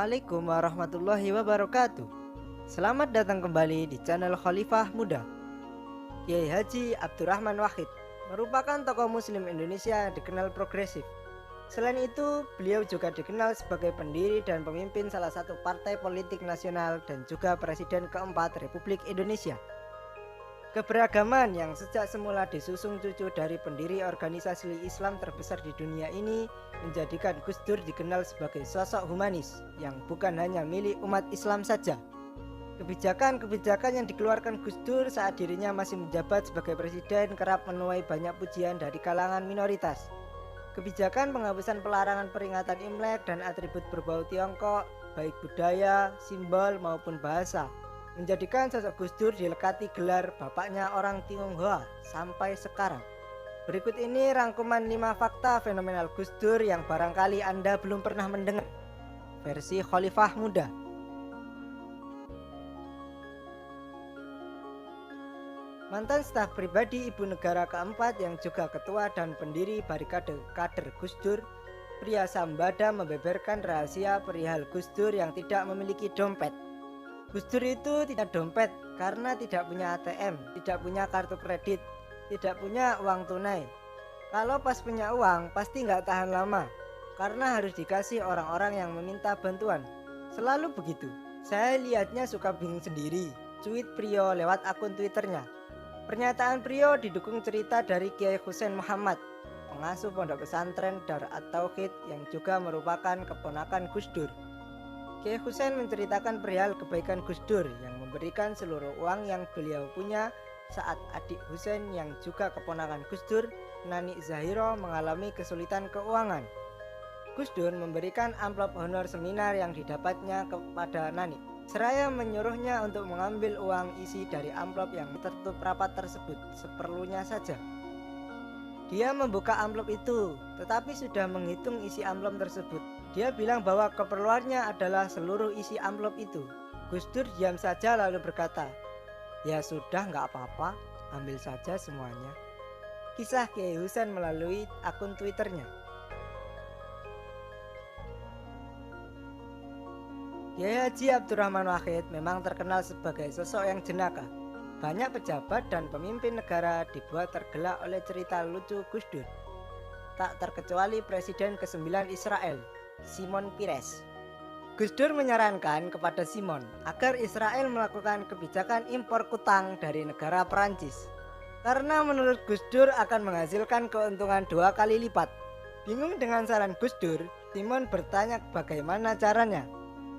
Assalamualaikum warahmatullahi wabarakatuh. Selamat datang kembali di channel Khalifah Muda. Kiai Haji Abdurrahman Wahid merupakan tokoh muslim Indonesia yang dikenal progresif. Selain itu, beliau juga dikenal sebagai pendiri dan pemimpin salah satu partai politik nasional dan juga presiden keempat Republik Indonesia. Keberagaman yang sejak semula disusung cucu dari pendiri organisasi Islam terbesar di dunia ini menjadikan Gus Dur dikenal sebagai sosok humanis yang bukan hanya milik umat Islam saja. Kebijakan-kebijakan yang dikeluarkan Gus Dur saat dirinya masih menjabat sebagai presiden kerap menuai banyak pujian dari kalangan minoritas. Kebijakan penghapusan pelarangan peringatan Imlek dan atribut berbau Tiongkok, baik budaya, simbol maupun bahasa, menjadikan sosok Gus Dur dilekati gelar bapaknya orang Tionghoa sampai sekarang. Berikut ini rangkuman 5 fakta fenomenal Gus Dur yang barangkali Anda belum pernah mendengar. Versi Khalifah Muda. Mantan staf pribadi Ibu Negara keempat yang juga ketua dan pendiri Barikade Kader Gus Dur, Priya Sambada membeberkan rahasia perihal Gus Dur yang tidak memiliki dompet. Gus Dur itu tidak dompet karena tidak punya ATM, tidak punya kartu kredit, tidak punya uang tunai. Kalau pas punya uang pasti nggak tahan lama karena harus dikasih orang-orang yang meminta bantuan. Selalu begitu. Saya lihatnya suka bingung sendiri. Cuit Priyo lewat akun Twitternya. Pernyataan Priyo didukung cerita dari Kiai Husain Muhammad, pengasuh pondok pesantren Dar At-Tauhid yang juga merupakan keponakan Gus Dur. Kiai Husain menceritakan perihal kebaikan Gus Dur yang memberikan seluruh uang yang beliau punya saat adik Husain yang juga keponakan Gus Dur, Nani Zahiro, mengalami kesulitan keuangan. Gus Dur memberikan amplop honor seminar yang didapatnya kepada Nani, seraya menyuruhnya untuk mengambil uang isi dari amplop yang tertutup rapat tersebut seperlunya saja. Dia membuka amplop itu, tetapi sudah menghitung isi amplop tersebut. Dia bilang bahwa keperluannya adalah seluruh isi amplop itu. Gus Dur diam saja lalu berkata, "Ya sudah, nggak apa-apa, ambil saja semuanya." Kisah Kiai Husain melalui akun Twitternya. Kiai Haji Abdurrahman Wahid memang terkenal sebagai sosok yang jenaka. Banyak pejabat dan pemimpin negara dibuat tergelak oleh cerita lucu Gus Dur. Tak terkecuali Presiden ke-9 Israel, Shimon Peres. Gus Dur menyarankan kepada Shimon agar Israel melakukan kebijakan impor kutang dari negara Perancis. Karena menurut Gus Dur akan menghasilkan keuntungan 2 kali lipat. Bingung dengan saran Gus Dur, Shimon bertanya bagaimana caranya.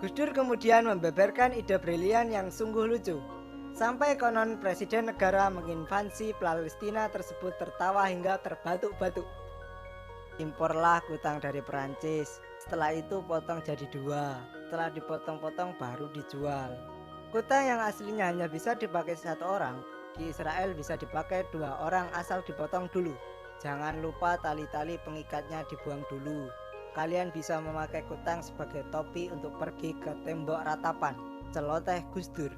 Gus Dur kemudian membeberkan ide brilian yang sungguh lucu. Sampai konon presiden negara menginvasi Palestina tersebut tertawa hingga terbatuk-batuk. Imporlah kutang dari Perancis, setelah itu potong jadi 2, setelah dipotong-potong baru dijual. Kutang yang aslinya hanya bisa dipakai 1 orang, di Israel bisa dipakai 2 orang asal dipotong dulu. Jangan lupa tali-tali pengikatnya dibuang dulu. Kalian bisa memakai kutang sebagai topi untuk pergi ke tembok ratapan, celoteh Gus Dur.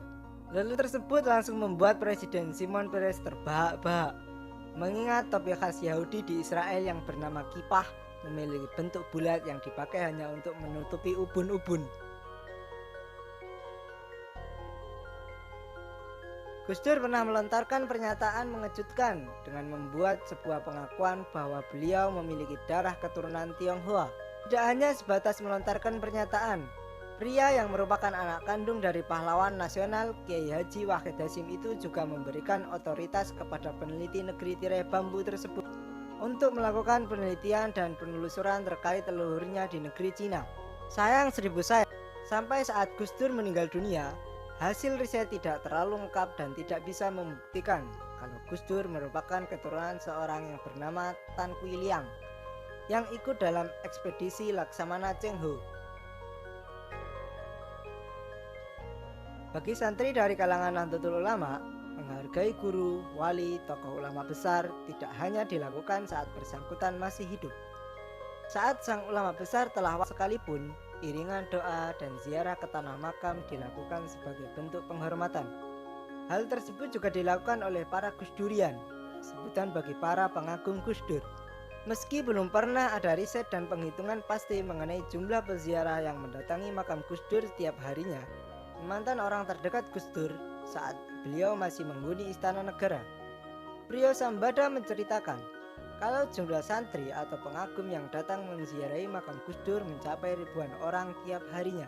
Lalu tersebut langsung membuat Presiden Shimon Peres terbahak-bahak. Mengingat topi khas Yahudi di Israel yang bernama kipah memiliki bentuk bulat yang dipakai hanya untuk menutupi ubun-ubun. Gus Dur pernah melontarkan pernyataan mengejutkan dengan membuat sebuah pengakuan bahwa beliau memiliki darah keturunan Tionghoa. Tidak hanya sebatas melontarkan pernyataan, pria yang merupakan anak kandung dari pahlawan nasional Kiai Haji Wahid Hasyim itu juga memberikan otoritas kepada peneliti negeri tirai bambu tersebut untuk melakukan penelitian dan penelusuran terkait leluhurnya di negeri Cina. Sayang 1000 sayang, sampai saat Gus Dur meninggal dunia, hasil riset tidak terlalu lengkap dan tidak bisa membuktikan kalau Gus Dur merupakan keturunan seorang yang bernama Tan Kui Liang yang ikut dalam ekspedisi Laksamana Cheng Ho. Bagi santri dari kalangan Nahdlatul Ulama, menghargai guru, wali, tokoh ulama besar tidak hanya dilakukan saat bersangkutan masih hidup. Saat sang ulama besar telah wafat sekalipun, iringan doa dan ziarah ke tanah makam dilakukan sebagai bentuk penghormatan. Hal tersebut juga dilakukan oleh para Gus Durian, sebutan bagi para pengagum Gus Dur. Meski belum pernah ada riset dan penghitungan pasti mengenai jumlah peziarah yang mendatangi makam Gus Dur setiap harinya, mantan orang terdekat Gus Dur saat beliau masih menghuni Istana Negara, Priyo Sambada menceritakan kalau jumlah santri atau pengagum yang datang menziarahi makam Gus Dur mencapai ribuan orang tiap harinya.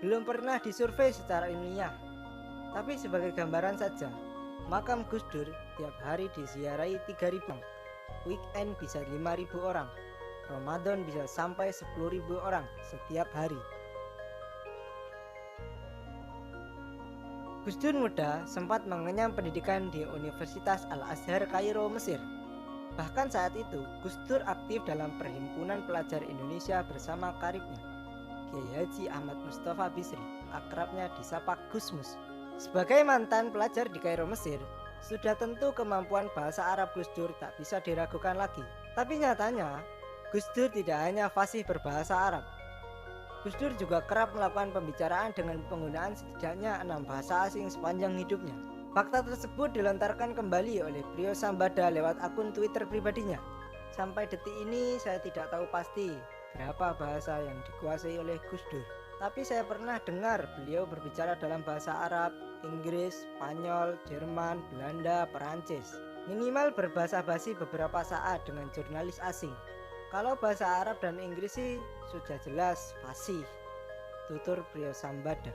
Belum pernah disurvei secara ilmiah, tapi sebagai gambaran saja, makam Gus Dur tiap hari diziarahi 3.000 orang. Weekend bisa 5.000 orang, Ramadan bisa sampai 10.000 orang setiap hari. Gus Dur muda sempat mengenyam pendidikan di Universitas Al-Azhar Kairo, Mesir. Bahkan saat itu, Gus Dur aktif dalam Perhimpunan Pelajar Indonesia bersama karibnya, Kiai Haji Ahmad Mustafa Bisri, akrabnya disapa Gusmus. Sebagai mantan pelajar di Kairo, Mesir, sudah tentu kemampuan bahasa Arab Gus Dur tak bisa diragukan lagi. Tapi nyatanya, Gus Dur tidak hanya fasih berbahasa Arab. Gus Dur juga kerap melakukan pembicaraan dengan penggunaan setidaknya 6 bahasa asing sepanjang hidupnya. Fakta tersebut dilontarkan kembali oleh Priyo Sambada lewat akun Twitter pribadinya. Sampai detik ini saya tidak tahu pasti berapa bahasa yang dikuasai oleh Gus Dur. Tapi saya pernah dengar beliau berbicara dalam bahasa Arab, Inggris, Spanyol, Jerman, Belanda, Perancis. Minimal berbahasa basi beberapa saat dengan jurnalis asing. Kalau bahasa Arab dan Inggris sih sudah jelas fasih, tutur Priyo Sambada.